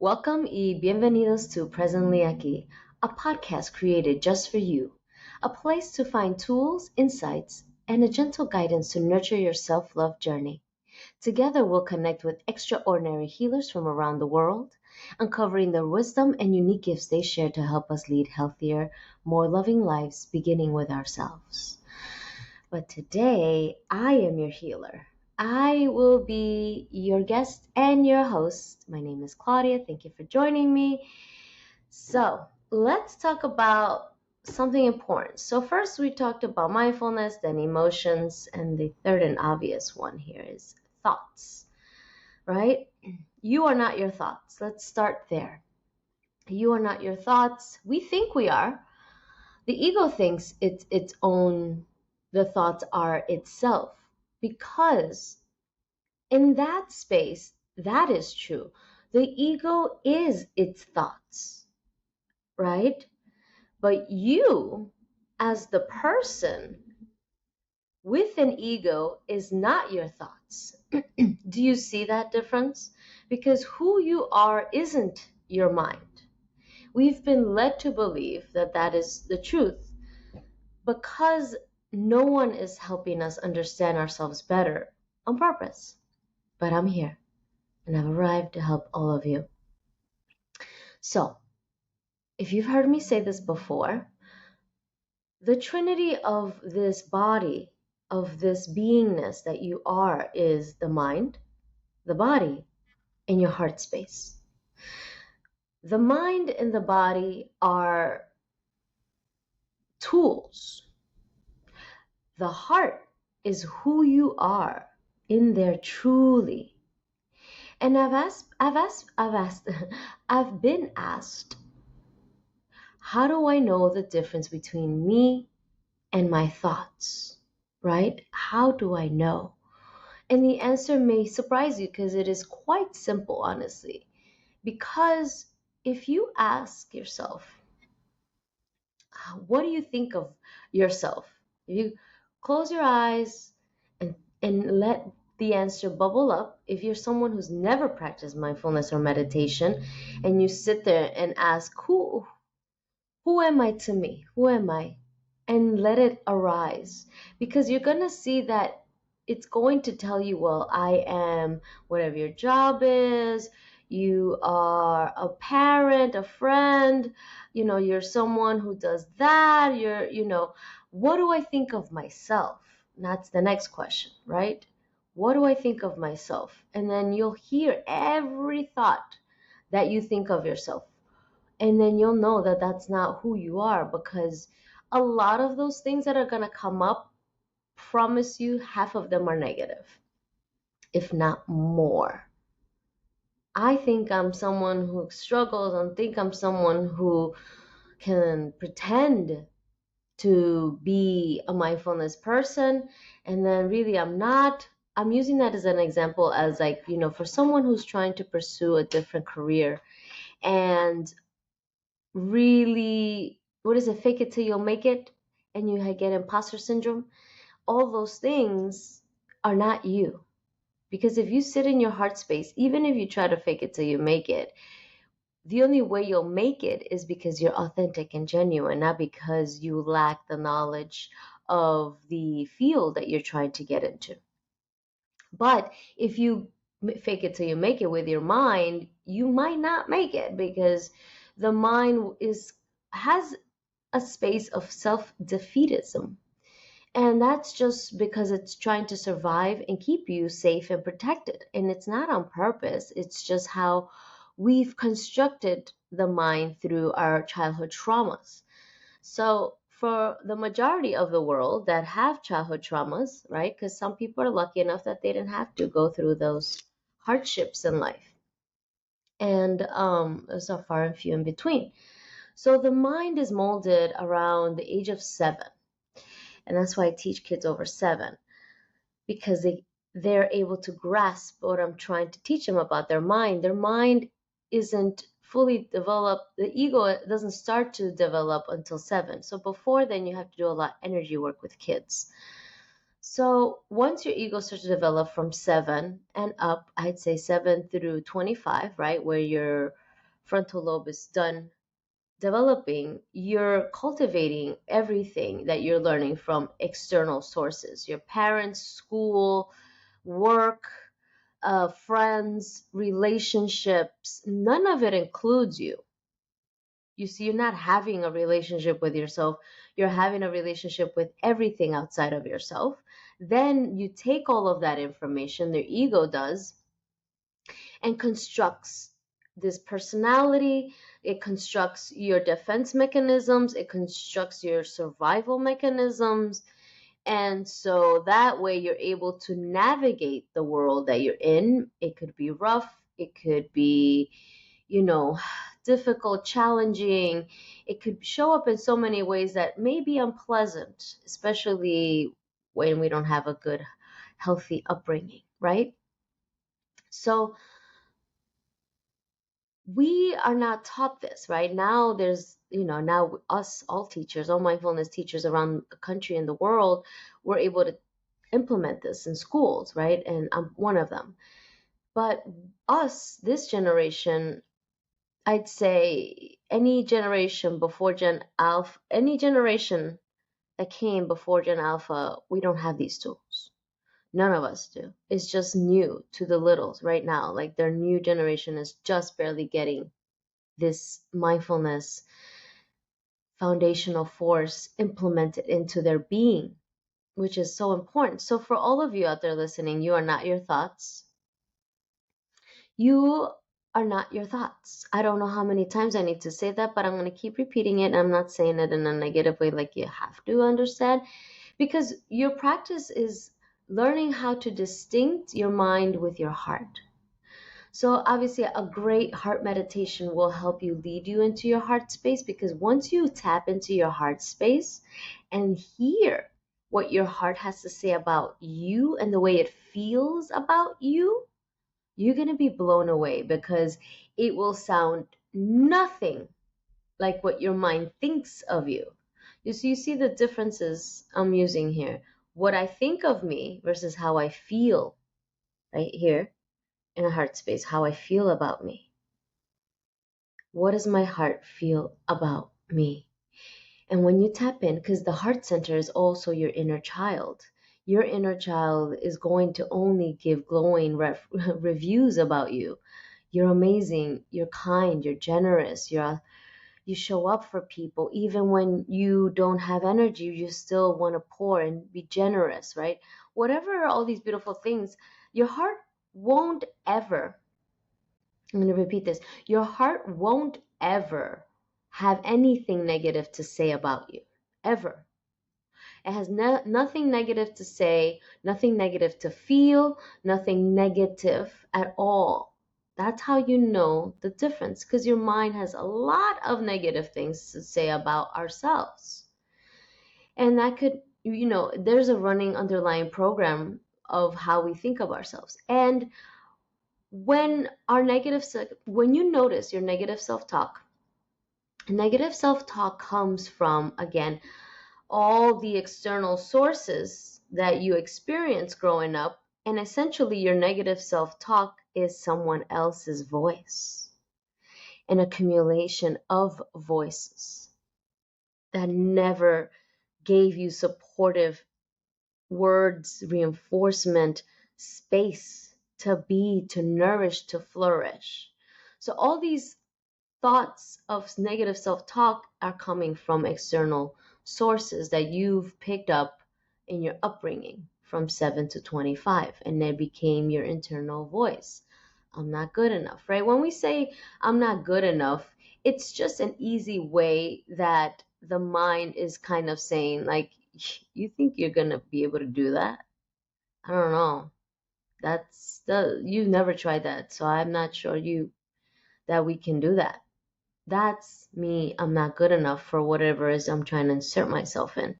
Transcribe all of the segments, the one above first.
Welcome y bienvenidos to Presently Aquí, a podcast created just for you, a place to find tools, insights, and a gentle guidance to nurture your self love journey. Together, we'll connect with extraordinary healers from around the world, uncovering their wisdom and unique gifts they share to help us lead healthier, more loving lives, beginning with ourselves. But today, I am your healer. I will be your guest and your host. My name is Claudia. Thank you for joining me. So, let's talk about something important. So, first, we talked about mindfulness, then emotions, and the third and obvious one here is thoughts, right? You are not your thoughts. Let's start there. You are not your thoughts. We think we are. The ego thinks it's its own, the thoughts are itself, because in that space, that is true. The ego is its thoughts, right? But you, as the person with an ego, is not your thoughts. Do you see that difference? Because who you are isn't your mind. We've been led to believe that that is the truth because no one is helping us understand ourselves better on purpose. But I'm here and I've arrived to help all of you. So, if you've heard me say this before, the trinity of this body, of this beingness that you are, is the mind, the body, and your heart space. The mind and the body are tools. The heart is who you are in there truly. And I've been asked, how do I know the difference between me and my thoughts, right? How do I know? And the answer may surprise you because it is quite simple, honestly. Because if you ask yourself, what do you think of yourself? If you close your eyes and let the answer bubble up, if you're someone who's never practiced mindfulness or meditation, and you sit there and ask, who am I to me? Who am I? And let it arise. Because you're going to see that it's going to tell you, well, I am whatever your job is, you are a parent, a friend, you're someone who does that, what do I think of myself? And that's the next question, right? What do I think of myself? And then you'll hear every thought that you think of yourself. And then you'll know that that's not who you are, because a lot of those things that are going to come up, promise you, half of them are negative, if not more. I think I'm someone who struggles. I think I'm someone who can pretend to be a mindfulness person, and then really I'm not. I'm using that as an example, as like, for someone who's trying to pursue a different career and really, what is it, fake it till you'll make it, and you get imposter syndrome. All those things are not you, because if you sit in your heart space, even if you try to fake it till you make it, the only way you'll make it is because you're authentic and genuine, not because you lack the knowledge of the field that you're trying to get into. But if you fake it till you make it with your mind, you might not make it, because the mind has a space of self-defeatism. And that's just because it's trying to survive and keep you safe and protected. And it's not on purpose. It's just how we've constructed the mind through our childhood traumas. So for the majority of the world that have childhood traumas, right? Because some people are lucky enough that they didn't have to go through those hardships in life. And there's a far and few in between. So the mind is molded around the age of 7. And that's why I teach kids over 7, because they're able to grasp what I'm trying to teach them about their mind. Their mind isn't fully developed. The ego doesn't start to develop until 7. So before then, you have to do a lot of energy work with kids. So once your ego starts to develop from 7 and up, I'd say 7 through 25, right, where you're frontal lobe is done developing, you're cultivating everything that you're learning from external sources, your parents, school, work, friends, relationships. None of it includes you. You see, you're not having a relationship with yourself, you're having a relationship with everything outside of yourself. Then you take all of that information, their ego does, and constructs this personality. It constructs your defense mechanisms, it constructs your survival mechanisms. And so that way you're able to navigate the world that you're in. It could be rough, it could be, difficult, challenging. It could show up in so many ways that may be unpleasant, especially when we don't have a good, healthy upbringing, right? So we are not taught this, right? Now there's, now us, all teachers, all mindfulness teachers around the country and the world, we're able to implement this in schools, right? And I'm one of them. But us, this generation, I'd say any generation before Gen Alpha, any generation that came before Gen Alpha, we don't have these tools. None of us do. It's just new to the littles right now. Like their new generation is just barely getting this mindfulness foundational force implemented into their being, which is so important. So for all of you out there listening, you are not your thoughts. You are not your thoughts. I don't know how many times I need to say that, but I'm going to keep repeating it. And I'm not saying it in a negative way, like you have to understand, because your practice is learning how to distinct your mind with your heart. So obviously a great heart meditation will help you lead you into your heart space, because once you tap into your heart space and hear what your heart has to say about you and the way it feels about you, you're going to be blown away, because it will sound nothing like what your mind thinks of you. You see the differences I'm using here. What I think of me versus how I feel right here in a heart space, how I feel about me. What does my heart feel about me? And when you tap in, because the heart center is also your inner child, your inner child is going to only give glowing reviews about you. You're amazing, you're kind, you're generous, you show up for people. Even when you don't have energy, you still want to pour and be generous, right? Whatever, all these beautiful things, your heart won't ever, I'm going to repeat this, your heart won't ever have anything negative to say about you, ever. It has nothing negative to say, nothing negative to feel, nothing negative at all. That's how you know the difference, because your mind has a lot of negative things to say about ourselves. And that could, there's a running underlying program of how we think of ourselves. And when when you notice your negative self-talk comes from, again, all the external sources that you experience growing up, and essentially your negative self-talk is someone else's voice, an accumulation of voices that never gave you supportive words, reinforcement, space to be, to nourish, to flourish. So all these thoughts of negative self-talk are coming from external sources that you've picked up in your upbringing from 7 to 25, and they became your internal voice. I'm not good enough, right? When we say I'm not good enough, it's just an easy way that the mind is kind of saying, like, you think you're gonna be able to do that? I don't know. You've never tried that, so I'm not sure that we can do that. That's me. I'm not good enough for whatever it is I'm trying to insert myself in.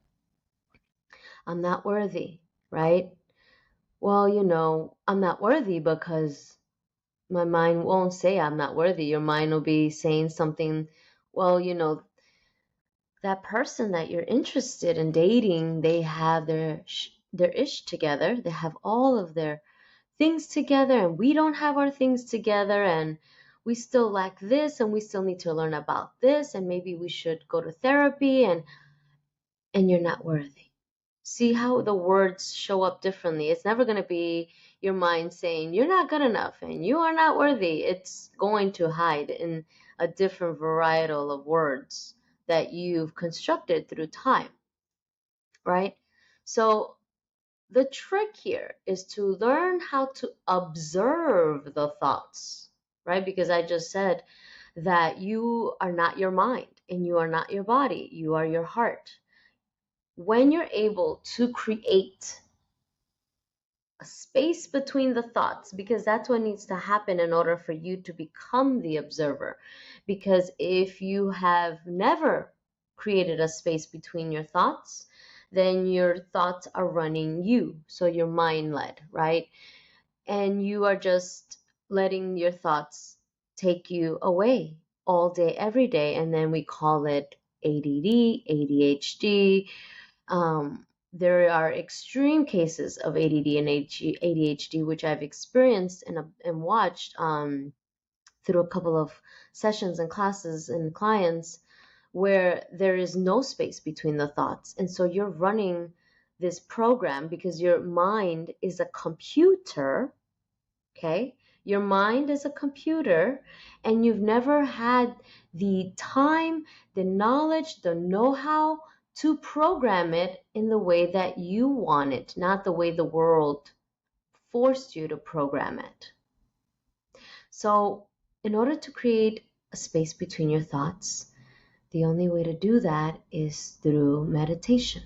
I'm not worthy, right? Well, I'm not worthy because my mind won't say I'm not worthy. Your mind will be saying something, well, that person that you're interested in dating, they have their ish together. They have all of their things together, and we don't have our things together, and we still lack this and we still need to learn about this and maybe we should go to therapy and you're not worthy. See how the words show up differently. It's never going to be your mind saying you're not good enough and you are not worthy. It's going to hide in a different varietal of words that you've constructed through time, right? So the trick here is to learn how to observe the thoughts, right? Because I just said that you are not your mind and you are not your body, you are your heart. When you're able to create a space between the thoughts, because that's what needs to happen in order for you to become the observer. Because if you have never created a space between your thoughts, then your thoughts are running you. So you're mind led, right? And you are just letting your thoughts take you away all day, every day. And then we call it ADD, ADHD. There are extreme cases of ADD and ADHD, which I've experienced and watched through a couple of sessions and classes and clients where there is no space between the thoughts. And so you're running this program because your mind is a computer, okay? Your mind is a computer and you've never had the time, the knowledge, the know-how to program it in the way that you want it, not the way the world forced you to program it. So in order to create a space between your thoughts, the only way to do that is through meditation.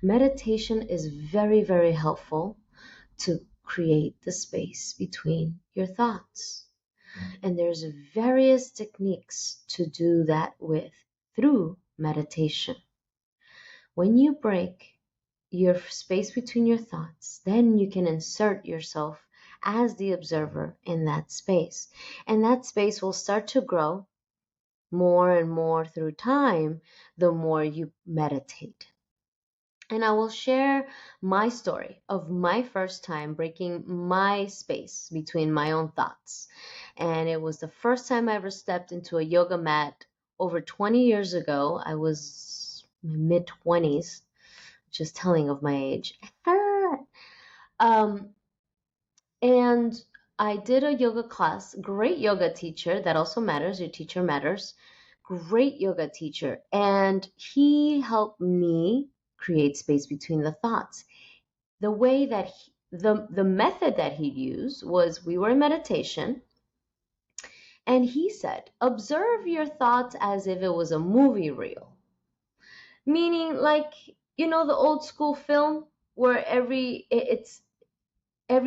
Meditation is very, very helpful to create the space between your thoughts. And there's various techniques to do that with through meditation. When you break your space between your thoughts, then you can insert yourself as the observer in that space. And that space will start to grow more and more through time, the more you meditate. And I will share my story of my first time breaking my space between my own thoughts. And it was the first time I ever stepped into a yoga mat over 20 years ago. I was in my mid-20s, just telling of my age. um, and I did a yoga class, great yoga teacher, that also matters, your teacher matters, great yoga teacher. And he helped me create space between the thoughts. The way that the method that he used was we were in meditation and he said, observe your thoughts as if it was a movie reel. Meaning like, you know, the old school film where every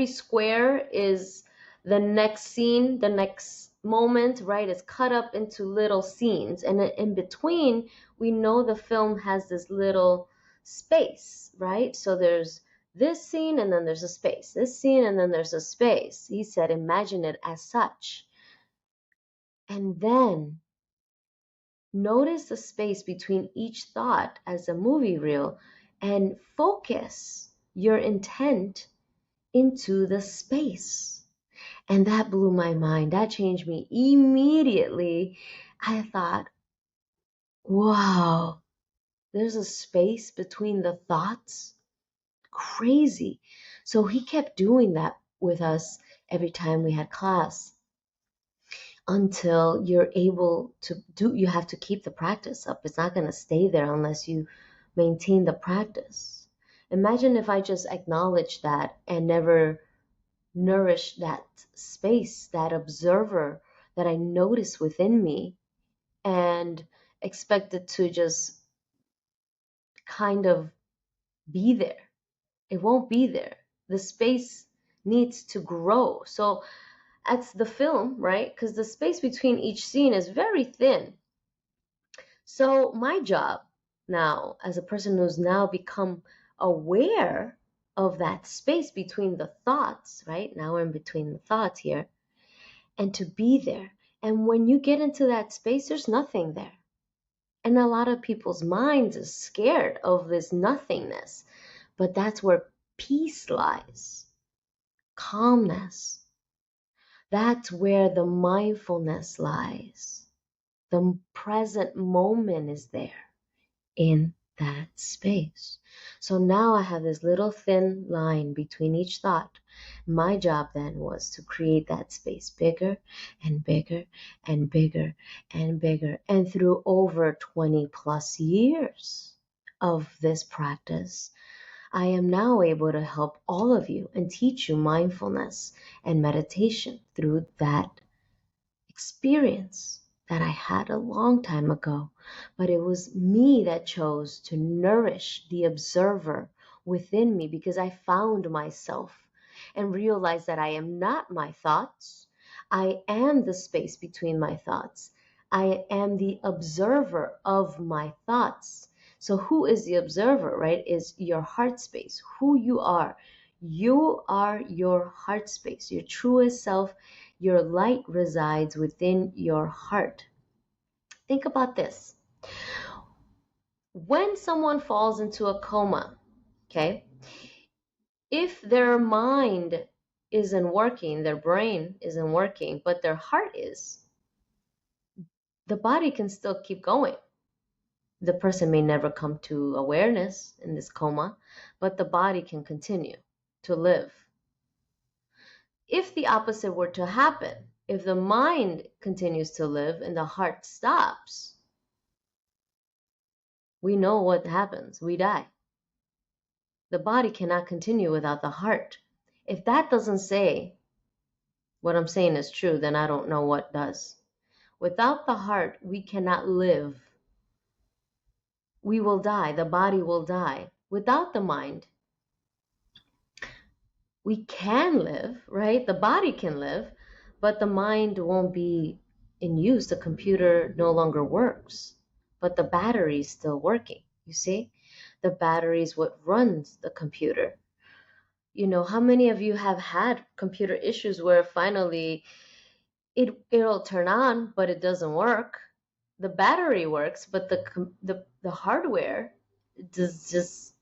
square is the next scene, the next moment, right? It's cut up into little scenes. And in between, we know the film has this little space, right? So there's this scene and then there's a space, this scene and then there's a space. He said, imagine it as such. And then notice the space between each thought as a movie reel and focus your intent into the space. And that blew my mind. That changed me immediately. I thought, wow, there's a space between the thoughts. Crazy. So he kept doing that with us every time we had class until you're able to do, you have to keep the practice up. It's not going to stay there unless you maintain the practice. Imagine if I just acknowledged that and never nourish that space, that observer that I notice within me, and expect it to just kind of be there. It won't be there. The space needs to grow. So that's the film, right? Because the space between each scene is very thin. So my job now, as a person who's now become aware of that space between the thoughts, right? Now we're in between the thoughts here, and to be there. And when you get into that space, there's nothing there. And a lot of people's minds is scared of this nothingness. But that's where peace lies, calmness. That's where the mindfulness lies. The present moment is there in that space. So now I have this little thin line between each thought. My job then was to create that space bigger and bigger and bigger and bigger. And through over 20 plus years of this practice, I am now able to help all of you and teach you mindfulness and meditation through that experience that I had a long time ago, but it was me that chose to nourish the observer within me because I found myself and realized that I am not my thoughts. I am the space between my thoughts. I am the observer of my thoughts. So, who is the observer, right? Is your heart space, who you are. You are your heart space, your truest self. Your light resides within your heart. Think about this. When someone falls into a coma, okay, if their mind isn't working, their brain isn't working, but their heart is, the body can still keep going. The person may never come to awareness in this coma, but the body can continue to live. If the opposite were to happen, if the mind continues to live and the heart stops, we know what happens. We die. The body cannot continue without the heart. If that doesn't say what I'm saying is true, then I don't know what does. Without the heart, we cannot live. We will die. The body will die. Without the mind, we can live, right? The body can live, but the mind won't be in use. The computer no longer works, but the battery is still working. You see, the battery is what runs the computer. You know, how many of you have had computer issues where finally it'll turn on, but it doesn't work? The battery works, but the hardware is just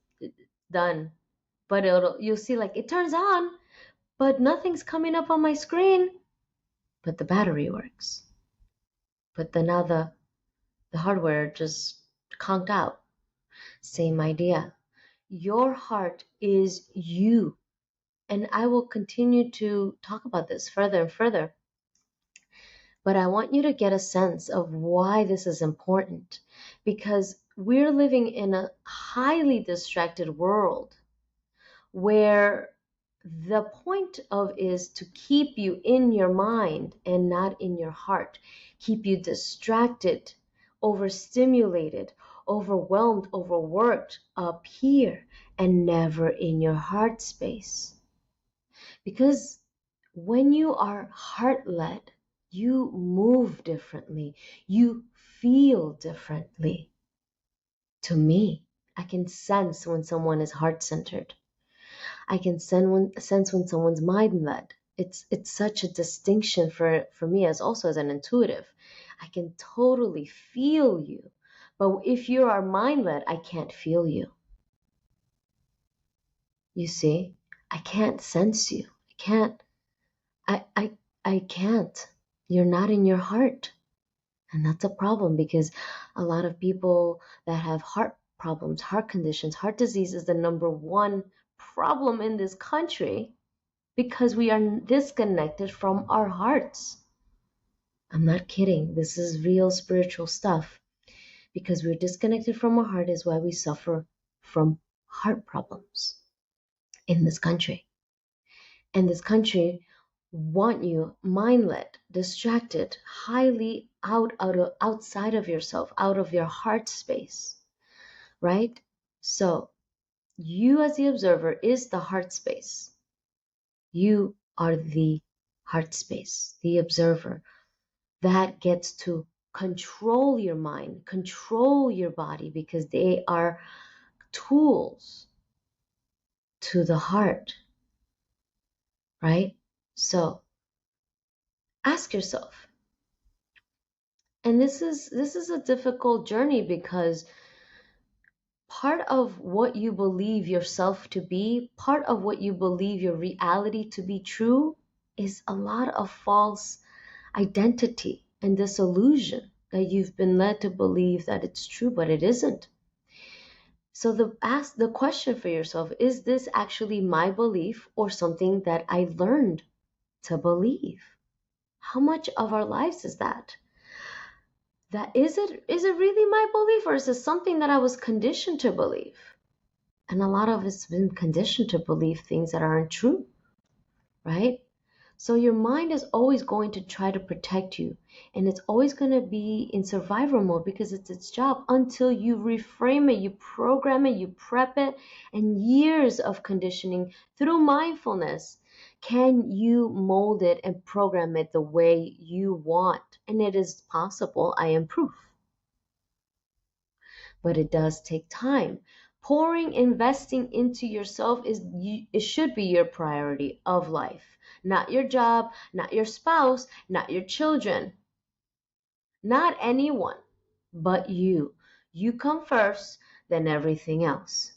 done. But you'll see like it turns on, but nothing's coming up on my screen, but the battery works. But then now the hardware just conked out. Same idea. Your heart is you. And I will continue to talk about this further and further. But I want you to get a sense of why this is important. Because we're living in a highly distracted world where the point of is to keep you in your mind and not in your heart, keep you distracted, overstimulated, overwhelmed, overworked up here, and never in your heart space. Because when you are heart led, you move differently, you feel differently. To me, I can sense when someone is heart centered. I can sense when someone's mind led. It's such a distinction for me as also as an intuitive. I can totally feel you. But if you are mind led, I can't feel you. You see, I can't sense you. I can't. You're not in your heart. And that's a problem because a lot of people that have heart problems, heart conditions, heart disease is the number one problem in this country because we are disconnected from our hearts. I'm not kidding. This is real spiritual stuff. Because we're disconnected from our heart is why we suffer from heart problems in this country. And this country want you mind-led, distracted, highly outside of yourself, out of your heart space, right? So you as the observer is the heart space. You are the heart space, the observer that gets to control your mind, control your body because they are tools to the heart, right? So ask yourself, and this is a difficult journey because part of what you believe yourself to be, part of what you believe your reality to be true is a lot of false identity and disillusion that you've been led to believe that it's true, but it isn't. So ask the question for yourself, is this actually my belief or something that I learned to believe? How much of our lives is that? Is it really my belief, or is it something that I was conditioned to believe? And a lot of us been conditioned to believe things that aren't true, right? So your mind is always going to try to protect you, and it's always going to be in survival mode because it's its job until you reframe it, you program it, you prep it, and years of conditioning through mindfulness can you mold it and program it the way you want. And it is possible, I am proof. But it does take time. Investing into yourself it should be your priority of life. Not your job, not your spouse, not your children, not anyone, but you. You come first, then everything else.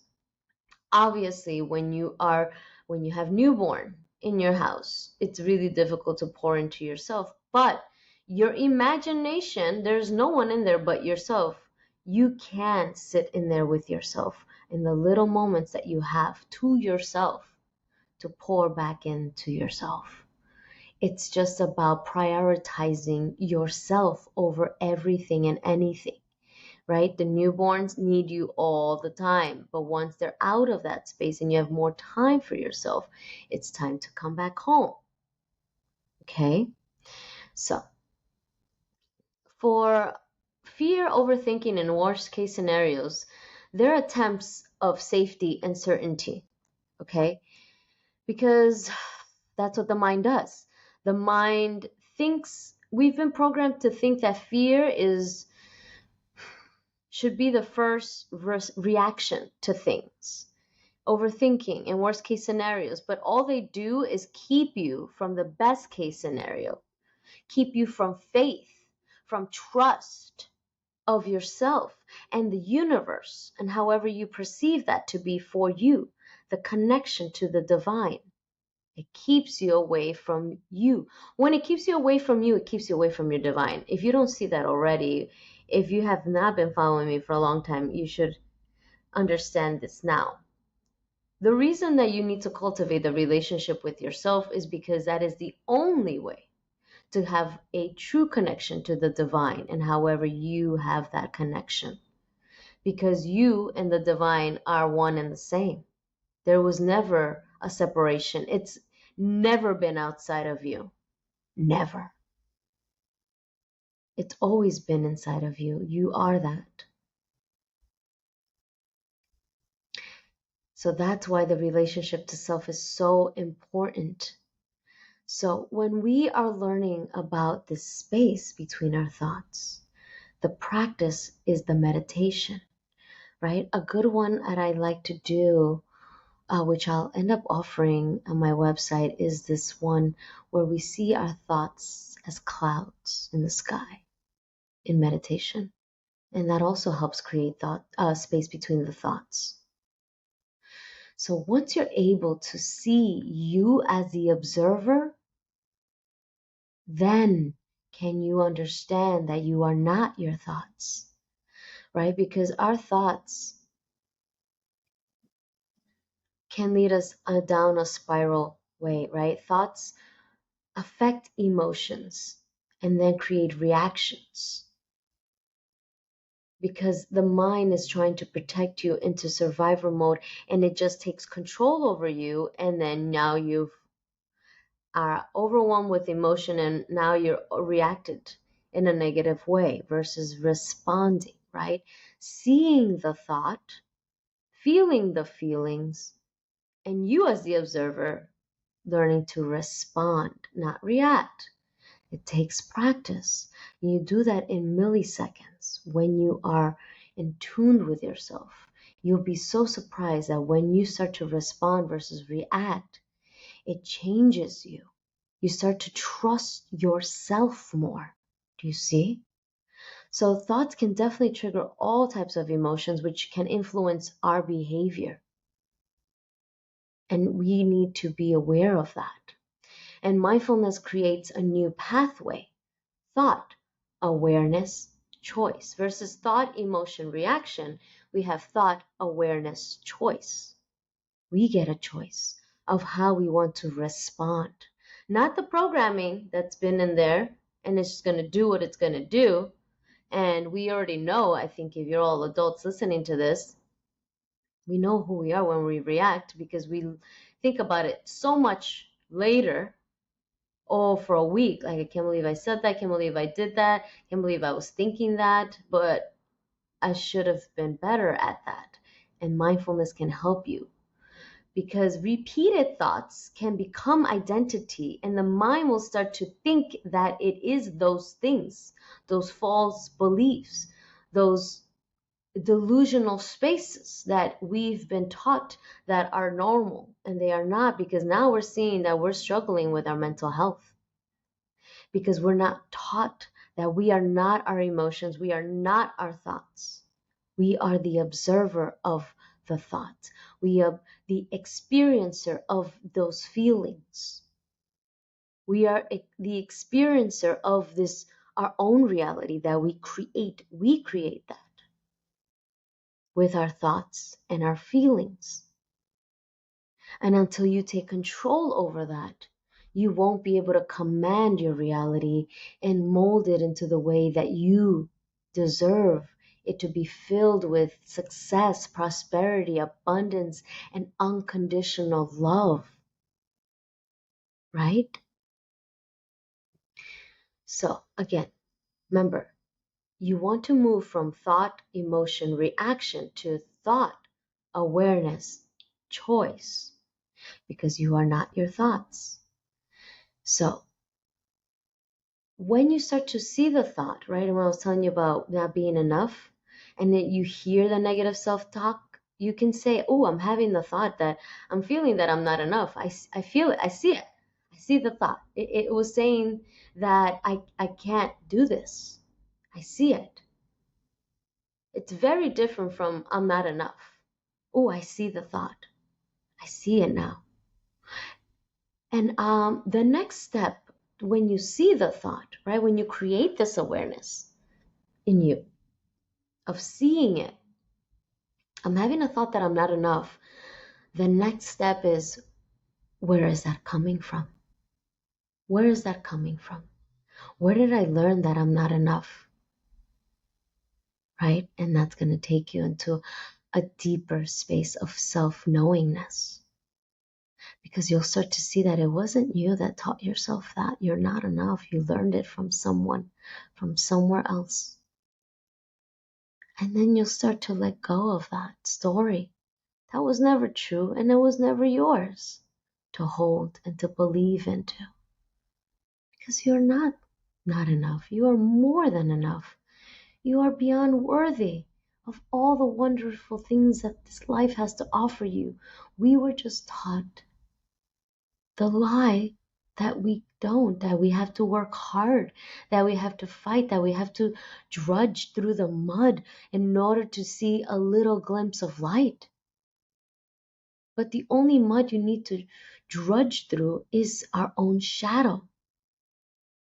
Obviously, when you have newborn in your house, it's really difficult to pour into yourself, but your imagination, there's no one in there but yourself. You can sit in there with yourself in the little moments that you have to yourself to pour back into yourself. It's just about prioritizing yourself over everything and anything, right? The newborns need you all the time, but once they're out of that space and you have more time for yourself, it's time to come back home. Okay? So, for fear, overthinking, and worst case scenarios, they're attempts of safety and certainty. Okay? Because that's what the mind does. The mind thinks, we've been programmed to think that fear should be the first reaction to things, overthinking and worst case scenarios, but all they do is keep you from the best case scenario, keep you from faith, from trust of yourself and the universe, and however you perceive that to be for you, the connection to the divine. It keeps you away from you. When it keeps you away from you, it keeps you away from your divine. If you don't see that already, if you have not been following me for a long time, you should understand this now. The reason that you need to cultivate the relationship with yourself is because that is the only way to have a true connection to the divine, and however you have that connection. Because you and the divine are one and the same. There was never a separation. It's never been outside of you. Never. It's always been inside of you. You are that. So that's why the relationship to self is so important. So when we are learning about this space between our thoughts, the practice is the meditation, right? A good one that I like to do, which I'll end up offering on my website, is this one where we see our thoughts as clouds in the sky in meditation. And that also helps create space between the thoughts. So once you're able to see you as the observer, then can you understand that you are not your thoughts, right? Because our thoughts can lead us down a spiral way, right? Thoughts affect emotions and then create reactions because the mind is trying to protect you into survival mode, and it just takes control over you, and then now you are overwhelmed with emotion and now you're reacted in a negative way versus responding, right? Seeing the thought, feeling the feelings, and you as the observer learning to respond, not react. It takes practice. You do that in milliseconds when you are in tune with yourself. You'll be so surprised that when you start to respond versus react, it changes you. You start to trust yourself more. Do you see? So thoughts can definitely trigger all types of emotions, which can influence our behavior. And we need to be aware of that. And mindfulness creates a new pathway: thought, awareness, choice. Versus thought, emotion, reaction, we have thought, awareness, choice. We get a choice of how we want to respond. Not the programming that's been in there and it's just going to do what it's going to do. And we already know, I think if you're all adults listening to this, we know who we are when we react because we think about it so much later. Oh, for a week, like, I can't believe I said that, I can't believe I did that, I can't believe I was thinking that, but I should have been better at that. And mindfulness can help you because repeated thoughts can become identity, and the mind will start to think that it is those things, those false beliefs, those delusional spaces that we've been taught that are normal, and they are not, because now we're seeing that we're struggling with our mental health because we're not taught that we are not our emotions, we are not our thoughts. We are the observer of the thoughts. We are the experiencer of those feelings. We are the experiencer of this, our own reality that we create. We create that with our thoughts and our feelings. And until you take control over that, you won't be able to command your reality and mold it into the way that you deserve it to be, filled with success, prosperity, abundance, and unconditional love. Right? So, again, remember, you want to move from thought, emotion, reaction to thought, awareness, choice, because you are not your thoughts. So, when you start to see the thought, right, and when I was telling you about not being enough, and then you hear the negative self-talk, you can say, oh, I'm having the thought that I'm feeling that I'm not enough. I feel it. I see it. I see the thought. It was saying that I can't do this. I see it. It's very different from I'm not enough. Oh, I see the thought. I see it now. And the next step, when you see the thought, right, when you create this awareness in you of seeing it, I'm having a thought that I'm not enough. The next step is, where is that coming from? Where is that coming from? Where did I learn that I'm not enough? Right? And that's going to take you into a deeper space of self-knowingness. Because you'll start to see that it wasn't you that taught yourself that you're not enough. You learned it from someone, from somewhere else. And then you'll start to let go of that story. That was never true, and it was never yours to hold and to believe into. Because you're not enough. You are more than enough. You are beyond worthy of all the wonderful things that this life has to offer you. We were just taught the lie that we don't, that we have to work hard, that we have to fight, that we have to drudge through the mud in order to see a little glimpse of light. But the only mud you need to drudge through is our own shadow.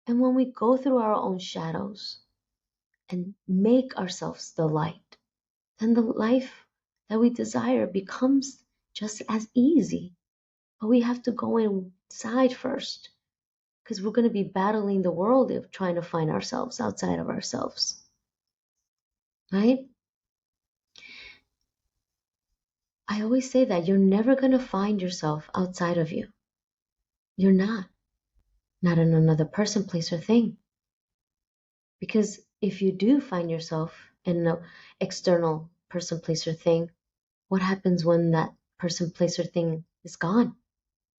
And when we go through our own shadows and make ourselves the light, then the life that we desire becomes just as easy. But we have to go inside first, because we're going to be battling the world of trying to find ourselves outside of ourselves. Right? I always say that you're never going to find yourself outside of you. You're not. Not in another person, place, or thing. Because if you do find yourself in an external person, place, or thing, what happens when that person, place, or thing is gone?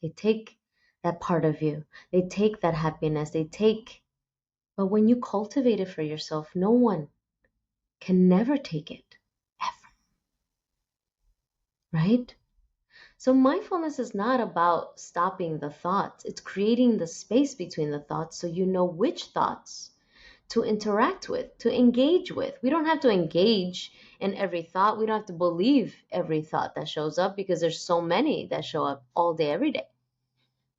They take that part of you. They take that happiness. But when you cultivate it for yourself, no one can never take it, ever. Right? So mindfulness is not about stopping the thoughts. It's creating the space between the thoughts so you know which thoughts to interact with, to engage with. We don't have to engage in every thought. We don't have to believe every thought that shows up, because there's so many that show up all day, every day.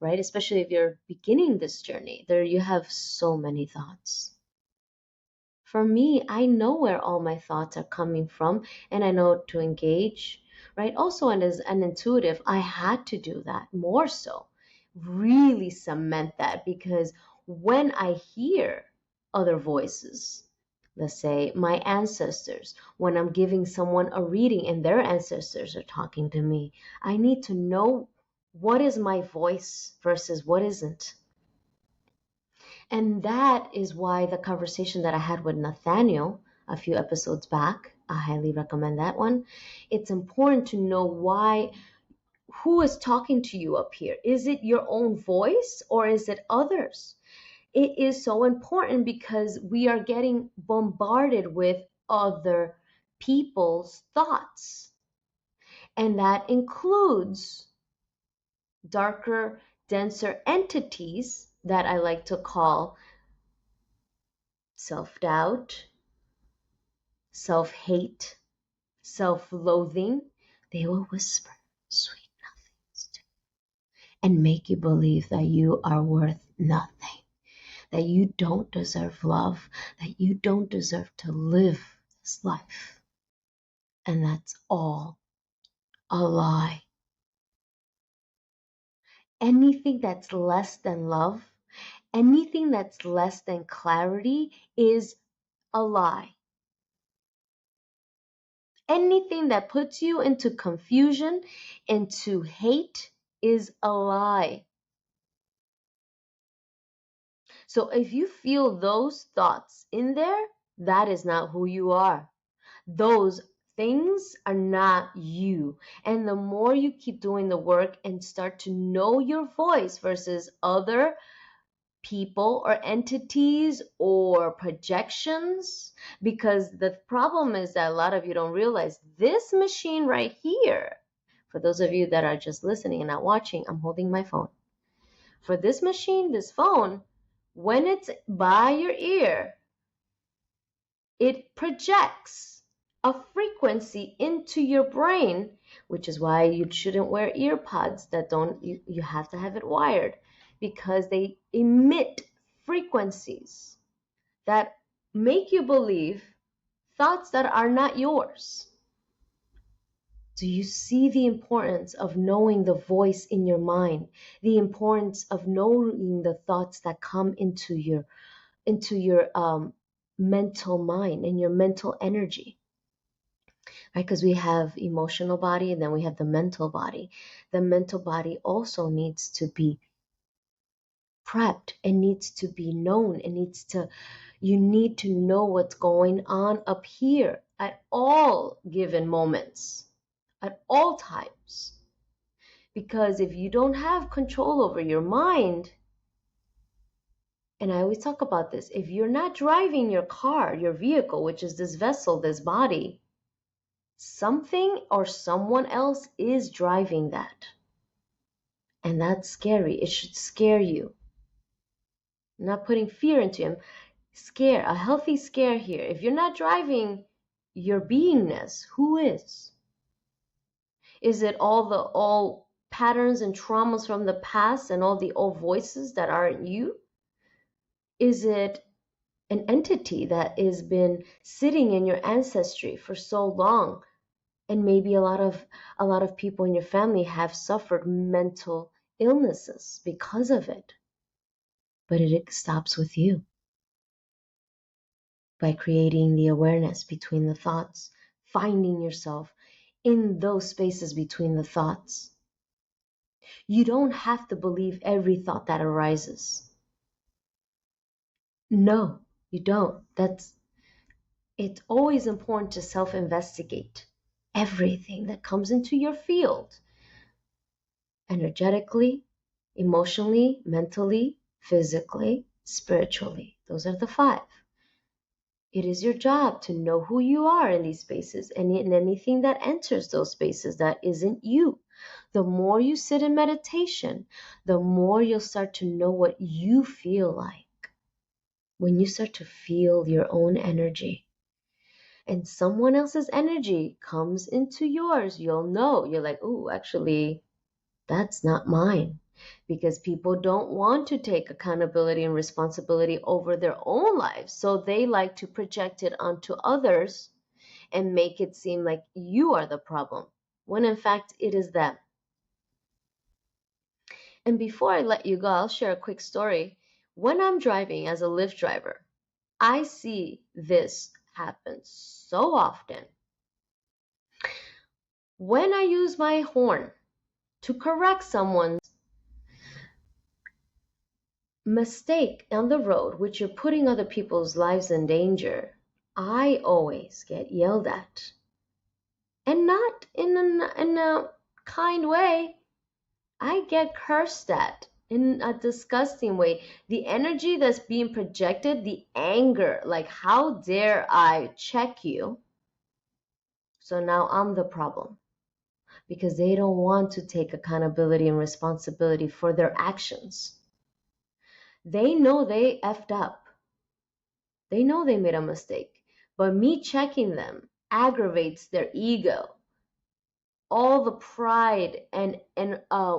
right? Especially if you're beginning this journey, there you have so many thoughts. For me, I know where all my thoughts are coming from and I know to engage, right? Also, and as an intuitive, I had to do that more so, really cement that because when I hear other voices, let's say my ancestors, when I'm giving someone a reading and their ancestors are talking to me, I need to know what is my voice versus what isn't. And that is why the conversation that I had with Nathaniel a few episodes back, I highly recommend that one. It's important to know why, who is talking to you up here. Is it your own voice or is it others? It is so important because we are getting bombarded with other people's thoughts. And that includes darker, denser entities that I like to call self-doubt, self-hate, self-loathing. They will whisper sweet nothings to you and make you believe that you are worth nothing, that you don't deserve love, that you don't deserve to live this life. And that's all a lie. Anything that's less than love, anything that's less than clarity is a lie. Anything that puts you into confusion, into hate, is a lie. So if you feel those thoughts in there, that is not who you are. Those things are not you. And the more you keep doing the work and start to know your voice versus other people or entities or projections, because the problem is that a lot of you don't realize this machine right here, for those of you that are just listening and not watching, I'm holding my phone. For this machine, this phone, when it's by your ear, it projects a frequency into your brain, which is why you shouldn't wear ear pods that don't, you have to have it wired, because they emit frequencies that make you believe thoughts that are not yours. Do you see the importance of knowing the voice in your mind, the importance of knowing the thoughts that come into your mental mind and your mental energy, right? Because we have emotional body and then we have the mental body. The mental body also needs to be prepped and needs to be known and you need to know what's going on up here at all given moments, at all times. Because if you don't have control over your mind, and I always talk about this, if you're not driving your car, your vehicle, which is this vessel, this body, something or someone else is driving that. And that's scary. It should scare you. I'm not putting fear into him. Scare, a healthy scare here. If you're not driving your beingness, who is? Is it all patterns and traumas from the past and all the old voices that aren't you? Is it an entity that has been sitting in your ancestry for so long? And maybe a lot of people in your family have suffered mental illnesses because of it. But it stops with you by creating the awareness between the thoughts, finding yourself in those spaces between the thoughts. You don't have to believe every thought that arises. No, you don't. It's always important to self-investigate everything that comes into your field. Energetically, emotionally, mentally, physically, spiritually. Those are the 5. It is your job to know who you are in these spaces and in anything that enters those spaces that isn't you. The more you sit in meditation, the more you'll start to know what you feel like. When you start to feel your own energy and someone else's energy comes into yours, you'll know. You're like, oh, actually, that's not mine. because people don't want to take accountability and responsibility over their own lives. So they like to project it onto others and make it seem like you are the problem, when in fact it is them. And before I let you go, I'll share a quick story. When I'm driving as a Lyft driver, I see this happen so often. When I use my horn to correct someone's mistake on the road, which you're putting other people's lives in danger, I always get yelled at. And not in a kind way. I get cursed at in a disgusting way. The energy that's being projected, the anger, like, how dare I check you? So now I'm the problem because they don't want to take accountability and responsibility for their actions. They know they effed up. They know they made a mistake. But me checking them aggravates their ego, all the pride and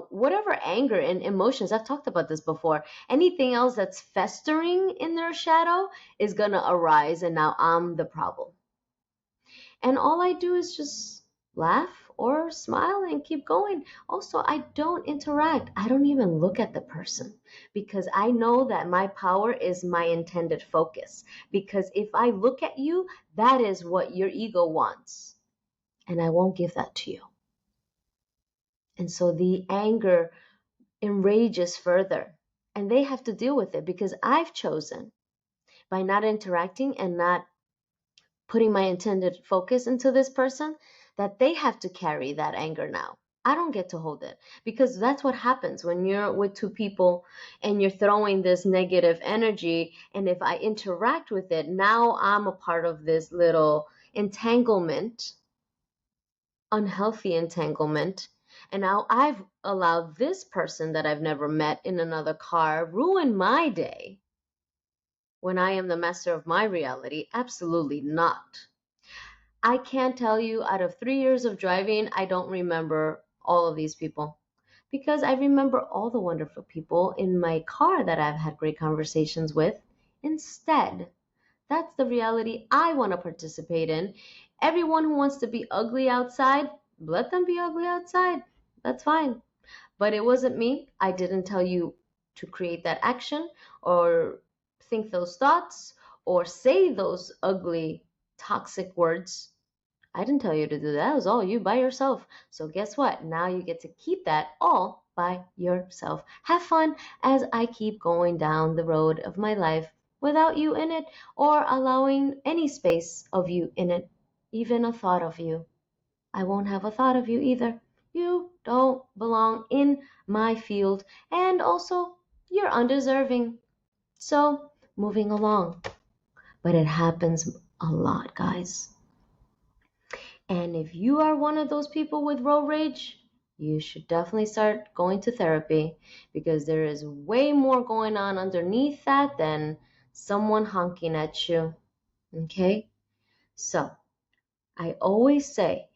whatever anger and emotions. I've talked about this before. Anything else that's festering in their shadow is gonna arise, and now I'm the problem. And all I do is just laugh or smile and keep going. Also, I don't interact. I don't even look at the person because I know that my power is my intended focus. Because if I look at you, that is what your ego wants, and I won't give that to you. And so the anger enrages further, and they have to deal with it because I've chosen, by not interacting and not putting my intended focus into this person, that they have to carry that anger now. I don't get to hold it, because that's what happens when you're with two people and you're throwing this negative energy. And if I interact with it, now I'm a part of this little entanglement, unhealthy entanglement. And now I've allowed this person that I've never met in another car ruin my day when I am the master of my reality. Absolutely not. I can't tell you, out of 3 years of driving, I don't remember all of these people, because I remember all the wonderful people in my car that I've had great conversations with. Instead, that's the reality I want to participate in. Everyone who wants to be ugly outside, let them be ugly outside. That's fine. But it wasn't me. I didn't tell you to create that action or think those thoughts or say those ugly, toxic words. I didn't tell you to do that. It was all you by yourself. So guess what? Now you get to keep that all by yourself. Have fun as I keep going down the road of my life without you in it, or allowing any space of you in it, even a thought of you. I won't have a thought of you either. You don't belong in my field, and also you're undeserving. So, moving along. But it happens a lot, guys. And if you are one of those people with road rage, you should definitely start going to therapy, because there is way more going on underneath that than someone honking at you. Okay? So, I always say,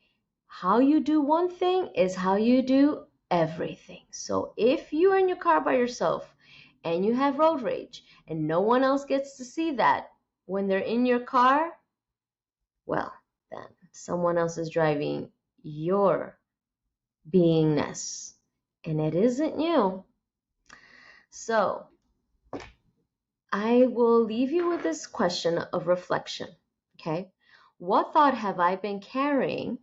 how you do one thing is how you do everything. So if you're in your car by yourself and you have road rage and no one else gets to see that when they're in your car, well, then someone else is driving your beingness, and it isn't you. So I will leave you with this question of reflection. Okay? What thought have I been carrying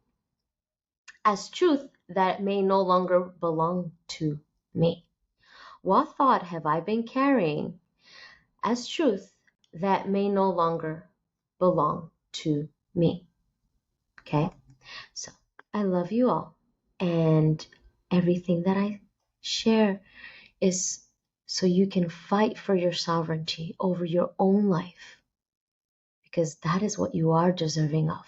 as truth that may no longer belong to me? What thought have I been carrying as truth that may no longer belong to me? Okay? So I love you all. And everything that I share is so you can fight for your sovereignty over your own life, because that is what you are deserving of.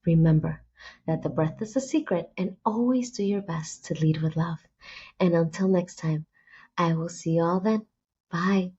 Remember that the breath is a secret, and always do your best to lead with love. And until next time, I will see you all then. Bye.